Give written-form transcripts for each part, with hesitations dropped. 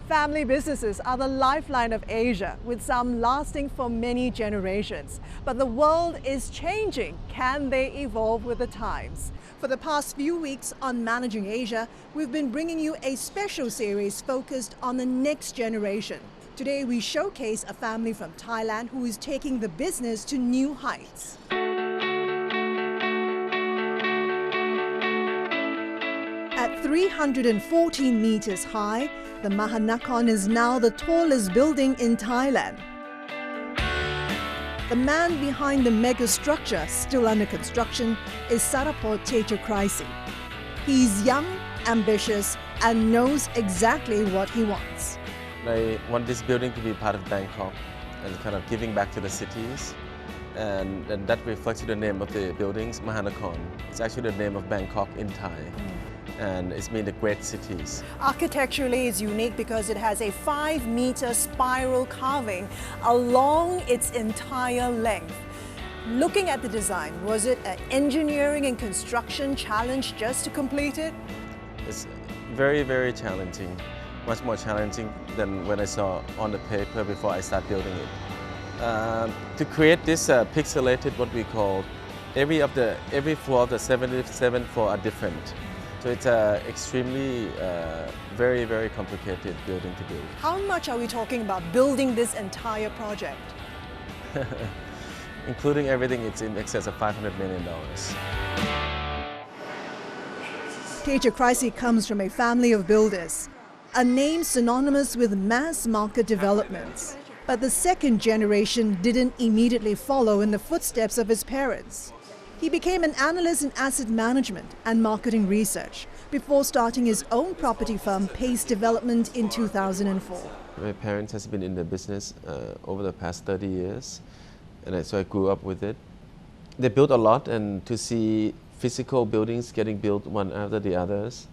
Family businesses are the lifeline of Asia, with some lasting for many generations. But the world is changing. Can they evolve with the times? For the past few weeks on Managing Asia, we've been bringing you a special series focused on the next generation. Today we showcase a family from Thailand who is taking the business to new heights. At 314 meters high, the Mahanakhon is now the tallest building in Thailand. The man behind the mega structure still under construction is Sorapoj Techakraisri. He's young, ambitious, and knows exactly what he wants. I want this building to be part of Bangkok and kind of giving back to the cities. And that reflects the name of the buildings, Mahanakhon. It's actually the name of Bangkok in Thai. And it's mean the great cities. Architecturally, it's unique because it has a 5-meter spiral carving along its entire length. Looking at the design, was it an engineering and construction challenge just to complete it? It's very, very challenging. Much more challenging than when I saw on the paper before I start building it. To create this pixelated, what we call, every floor of the 77 floors are different. So it's extremely, very, very complicated building to build. How much are we talking about building this entire project? Including everything, it's in excess of $500 million. Techakraisri comes from a family of builders, a name synonymous with mass market developments. But the second generation didn't immediately follow in the footsteps of his parents. He became an analyst in asset management and marketing research before starting his own property firm, Pace Development, in 2004. My parents has been in the business over the past 30 years, and so I grew up with it. They built a lot, and to see physical buildings getting built one after the others,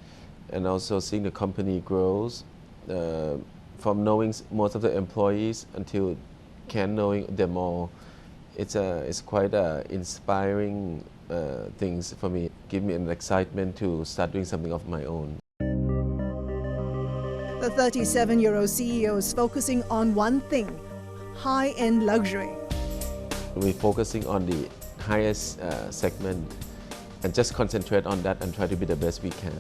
and also seeing the company grows, from knowing most of the employees until knowing them all. It's quite inspiring things for me. Give me an excitement to start doing something of my own. The 37-year-old CEO is focusing on one thing: high-end luxury. We're focusing on the highest segment and just concentrate on that and try to be the best we can.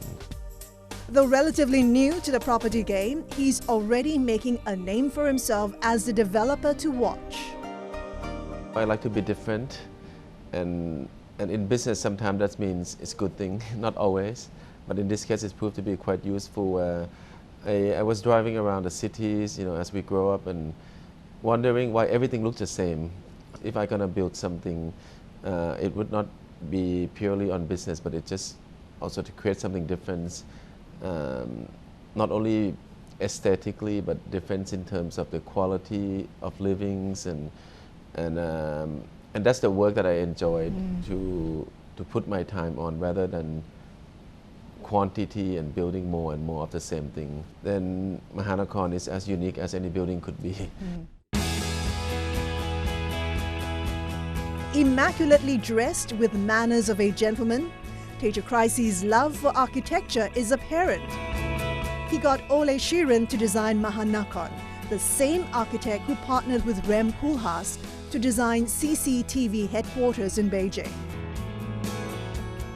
Though relatively new to the property game, he's already making a name for himself as the developer to watch. I like to be different, and in business sometimes that means it's a good thing, not always, but in this case it's proved to be quite useful. I was driving around the cities, as we grow up, and wondering why everything looks the same. If I'm gonna build something, it would not be purely on business, but it just also to create something different, not only aesthetically, but different in terms of the quality of livings and that's the work that I enjoyed to put my time on, rather than quantity and building more and more of the same thing. Then Mahanakhon is as unique as any building could be. Immaculately dressed with manners of a gentleman, Techakraisri's love for architecture is apparent. He got Ole Shirin to design Mahanakhon, the same architect who partnered with Rem Koolhaas to design CCTV headquarters in Beijing.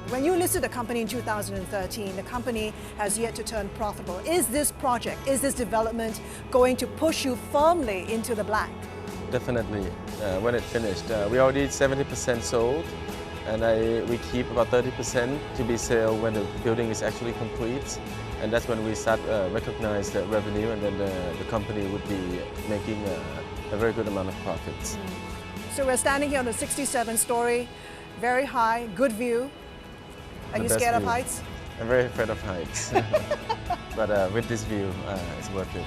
When you listed the company in 2013, the company has yet to turn profitable. Is this project, is this development going to push you firmly into the black? Definitely. When it finished, we already 70% sold, and we keep about 30% to be sold when the building is actually complete. And that's when we start recognize the revenue, and then the company would be making a very good amount of profits. So we're standing here on the 67th story, very high, good view. Are you scared of heights? I'm very afraid of heights, but with this view, it's worth it.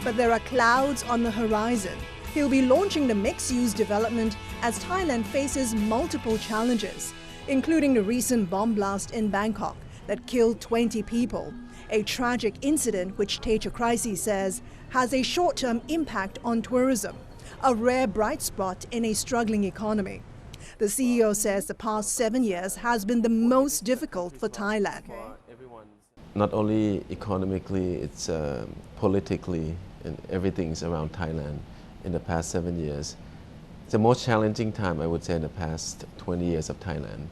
But there are clouds on the horizon. He'll be launching the mixed-use development as Thailand faces multiple challenges, including the recent bomb blast in Bangkok that killed 20 people, a tragic incident which Techakraisri says has a short-term impact on tourism, a rare bright spot in a struggling economy. The CEO says the past 7 years has been the most difficult for Thailand. not only economically, it's politically, and everything's around Thailand in the past 7 years. It's the most challenging time, I would say, in the past 20 years of Thailand.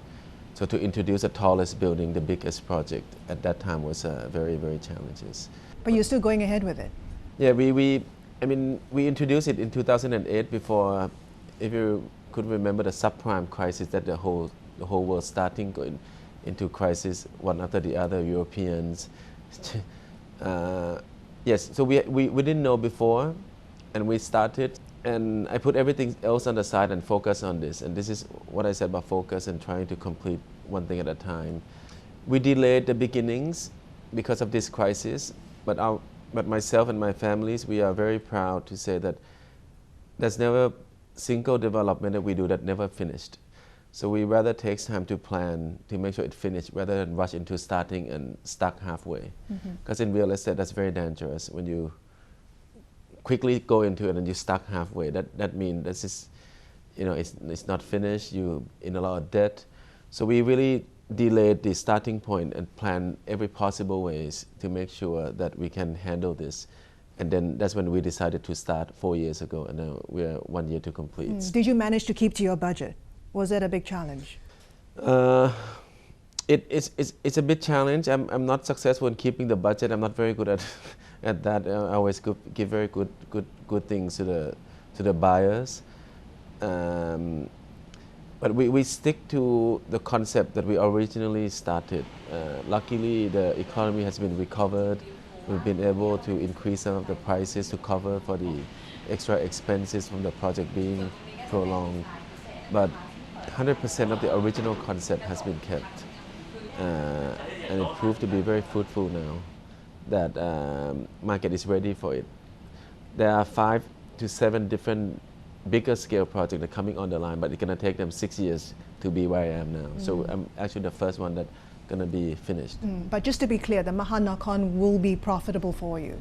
So to introduce the tallest building, the biggest project at that time was very, very challenges. But you're still going ahead with it? Yeah, we introduced it in 2008 before, if you could remember the subprime crisis that the whole world starting going into crisis one after the other, Europeans. Yes, so we didn't know before, and we started, and I put everything else on the side and focus on this. And this is what I said about focus and trying to complete one thing at a time. We delayed the beginnings because of this crisis, but myself and my families, we are very proud to say that there's never single development that we do that never finished. So we rather take time to plan to make sure it finished rather than rush into starting and stuck halfway. Because in real estate, that's very dangerous. When you quickly go into it and you stuck halfway, that means this is, it's not finished. You're in a lot of debt. So we really delayed the starting point and planned every possible ways to make sure that we can handle this. And then that's when we decided to start 4 years ago, and now we're 1 year to complete. Did you manage to keep to your budget? Was that a big challenge? It's a big challenge. I'm not successful in keeping the budget. I'm not very good at that. I always give very good things to the buyers. But we stick to the concept that we originally started. Luckily, the economy has been recovered. We've been able to increase some of the prices to cover for the extra expenses from the project being prolonged. But 100% of the original concept has been kept. And it proved to be very fruitful now that market is ready for it. There are 5 to 7 different bigger scale projects that are coming on the line, but it's going to take them 6 years to be where I am now. So I'm actually the first one that's going to be finished. But just to be clear, the Mahanakhon will be profitable for you?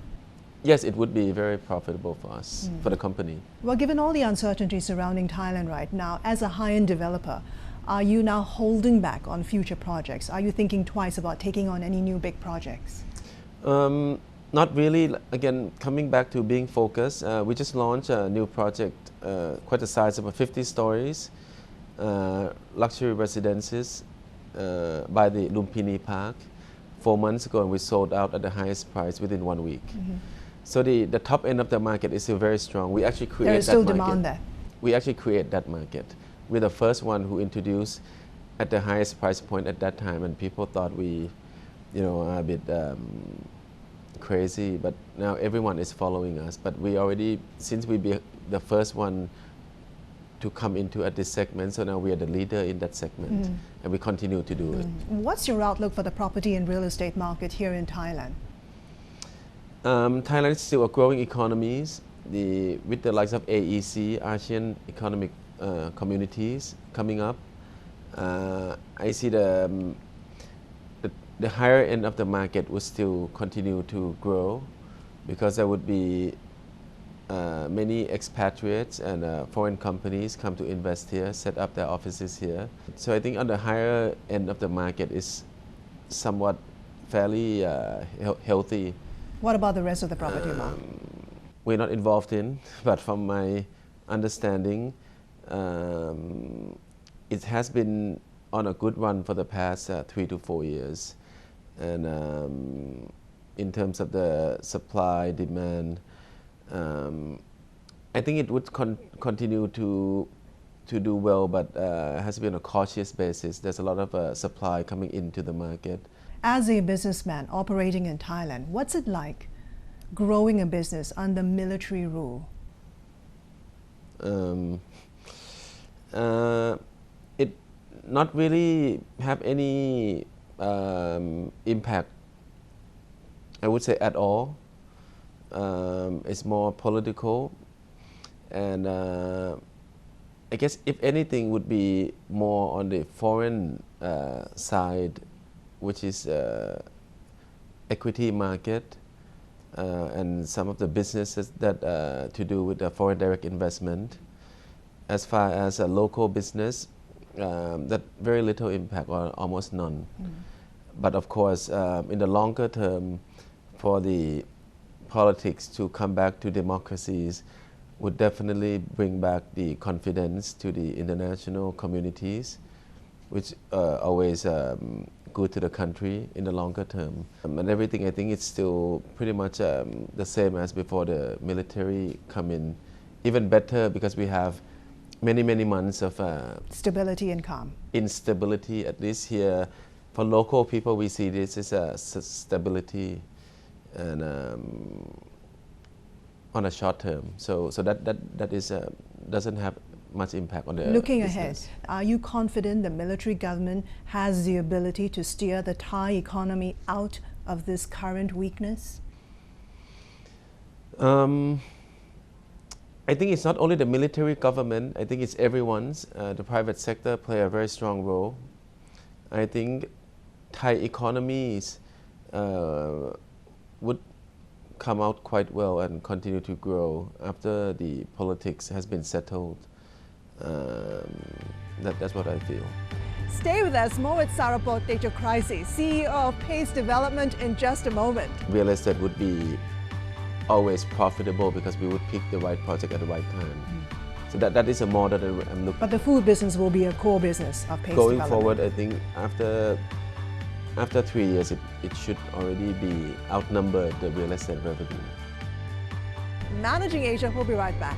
Yes, it would be very profitable for us, for the company. Well, given all the uncertainty surrounding Thailand right now, as a high-end developer, are you now holding back on future projects? Are you thinking twice about taking on any new big projects? Not really. Again, coming back to being focused, we just launched a new project, quite the size of 50 stories, luxury residences by the Lumpini Park 4 months ago, and we sold out at the highest price within 1 week. So the top end of the market is still very strong. We actually create there is still demand there. We actually create that market. We're the first one who introduced at the highest price point at that time, and people thought we, are a bit crazy. But now everyone is following us. But we already, since we be the first one to come into at this segment, so now we are the leader in that segment, and we continue to do it. What's your outlook for the property and real estate market here in Thailand? Thailand is still a growing economy. With the likes of AEC, Asian Economic Communities coming up, I see the higher end of the market will still continue to grow because there would be many expatriates and foreign companies come to invest here, set up their offices here. So I think on the higher end of the market is somewhat fairly healthy. What about the rest of the property market? We're not involved in, but from my understanding, it has been on a good run for the past 3 to 4 years. And in terms of the supply, demand, I think it would continue to do well, but has been on a cautious basis. There's a lot of supply coming into the market. As a businessman operating in Thailand, what's it like growing a business under military rule? It not really have any impact, I would say, at all. It's more political, and I guess if anything would be more on the foreign side, which is equity market and some of the businesses that to do with the foreign direct investment. As far as a local business, that very little impact or almost none. But of course, in the longer term, for the politics to come back to democracies would definitely bring back the confidence to the international communities, which always good to the country in the longer term. And everything, I think it's still pretty much the same as before the military come in. Even better because we have many months of stability and calm. Instability, at least here. For local people, we see this as a stability and on a short term. So that is doesn't have much impact on the Looking business. ahead, are you confident the military government has the ability to steer the Thai economy out of this current weakness? I think it's not only the military government, I think it's everyone's. The private sector play a very strong role. I think Thai economies would come out quite well and continue to grow after the politics has been settled. That's what I feel. Stay with us. More with Sorapoj Techakraisri, CEO of Pace Development, in just a moment. Real estate would be always profitable because we would pick the right project at the right time. So that is a model that I'm looking. But the food business will be a core business of Pace Going Development. forward, I think after 3 years, it should already be outnumbered the real estate revenue. Managing Asia, we'll be right back.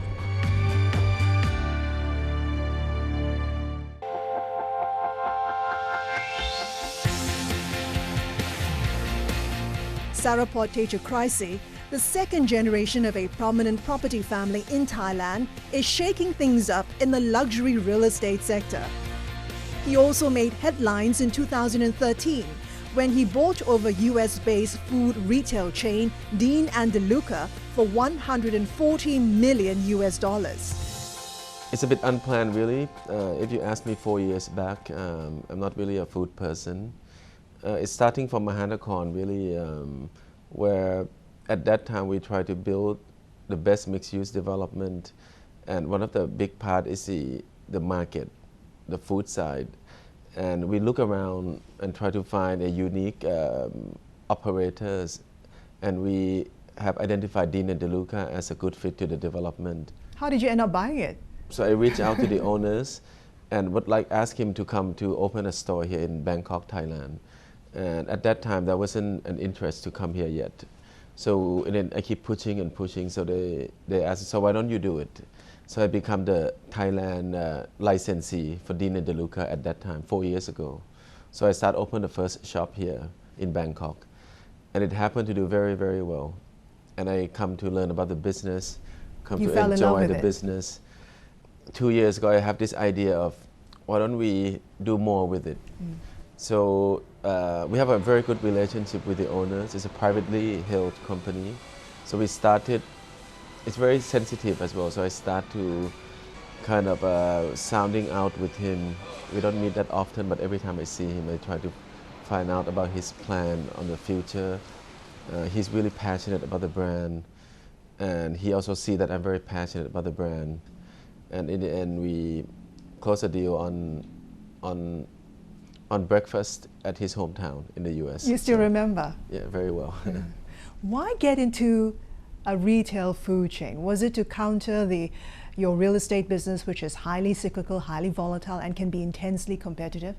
Sorapoj Techakraisri, the second generation of a prominent property family in Thailand, is shaking things up in the luxury real estate sector. He also made headlines in 2013 when he bought over US-based food retail chain Dean & DeLuca for $140 million. It's a bit unplanned, really. If you asked me 4 years back, I'm not really a food person. It's starting from Mahanakhon, really, where at that time we tried to build the best mixed-use development, and one of the big part is the market, the food side. And we look around and try to find a unique operators, and we have identified Dean & DeLuca as a good fit to the development. How did you end up buying it? So I reached out to the owners and would ask him to come to open a store here in Bangkok, Thailand. And at that time, there wasn't an interest to come here yet. So and then I keep pushing and pushing. So they asked, so why don't you do it? So I become the Thailand licensee for Dean & DeLuca at that time, 4 years ago. So I started open the first shop here in Bangkok. And it happened to do very, very well. And I come to learn about the business, come to enjoy the business. 2 years ago, I have this idea of, why don't we do more with it? So we have a very good relationship with the owners. It's a privately held company. So we started, it's very sensitive as well. So I start to kind of sounding out with him. We don't meet that often, but every time I see him, I try to find out about his plan on the future. He's really passionate about the brand. And he also sees that I'm very passionate about the brand. And in the end, we closed a deal on breakfast at his hometown in the US. You still remember? Yeah, very well. Why get into a retail food chain? Was it to counter your real estate business, which is highly cyclical, highly volatile, and can be intensely competitive?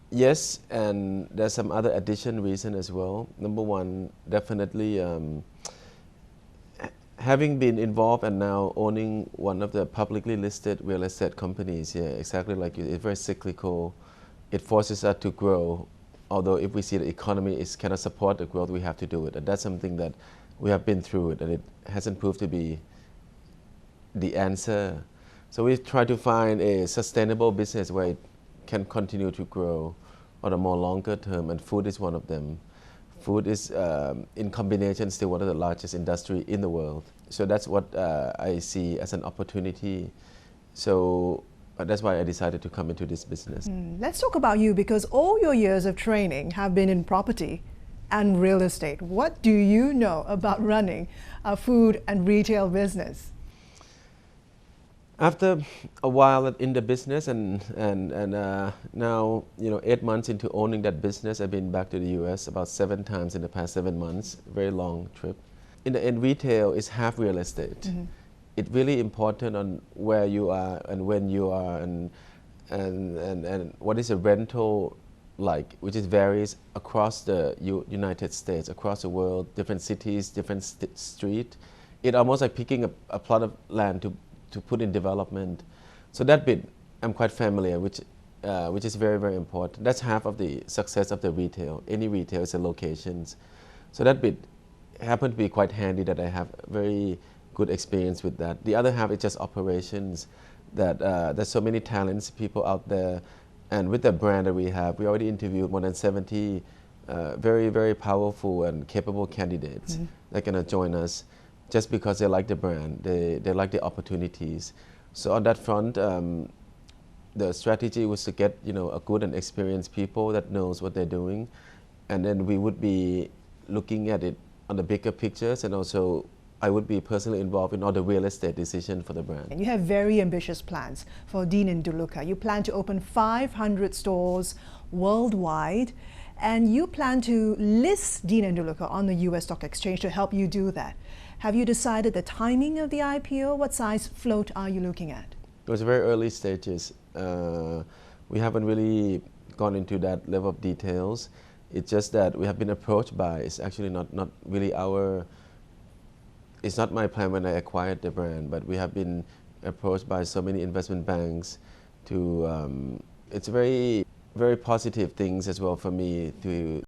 Yes, and there's some other additional reason as well. Number one, definitely having been involved and now owning one of the publicly listed real estate companies, yeah, exactly like you, it's very cyclical. It forces us to grow. Although if we see the economy cannot support the growth, we have to do it. And that's something that we have been through it, and it hasn't proved to be the answer. So we try to find a sustainable business where it can continue to grow on a more longer term, and food is one of them. Food is, in combination, still one of the largest industry in the world. So that's what I see as an opportunity. So that's why I decided to come into this business. Let's talk about you, because all your years of training have been in property and real estate. What do you know about running a food and retail business? After a while in the business and now 8 months into owning that business, I've been back to the U.S. about 7 times in the past 7 months. Very long trip. In retail, it's half real estate. Mm-hmm. It's really important on where you are and when you are and what is a rental like, which is varies across the United States, across the world, different cities, different street. It almost like picking a plot of land to put in development. So that bit I'm quite familiar, which is very, very important. That's half of the success of the retail. Any retail is the locations. So that bit happened to be quite handy that I have very good experience with that. The other half is just operations, that there's so many talents, people out there, and with the brand that we have, we already interviewed more than 70 very, very powerful and capable candidates mm-hmm. that are going to join us just because they like the brand, they like the opportunities. So on that front, the strategy was to get a good and experienced people that knows what they're doing, and then we would be looking at it on the bigger pictures, and also I would be personally involved in all the real estate decision for the brand. And you have very ambitious plans for Dean & DeLuca. You plan to open 500 stores worldwide, and you plan to list Dean & DeLuca on the US Stock Exchange to help you do that. Have you decided the timing of the IPO? What size float are you looking at? It was very early stages. We haven't really gone into that level of details. It's just that we have been approached by, it's actually not really it's not my plan when I acquired the brand, but we have been approached by so many investment banks to, it's very, very positive things as well for me to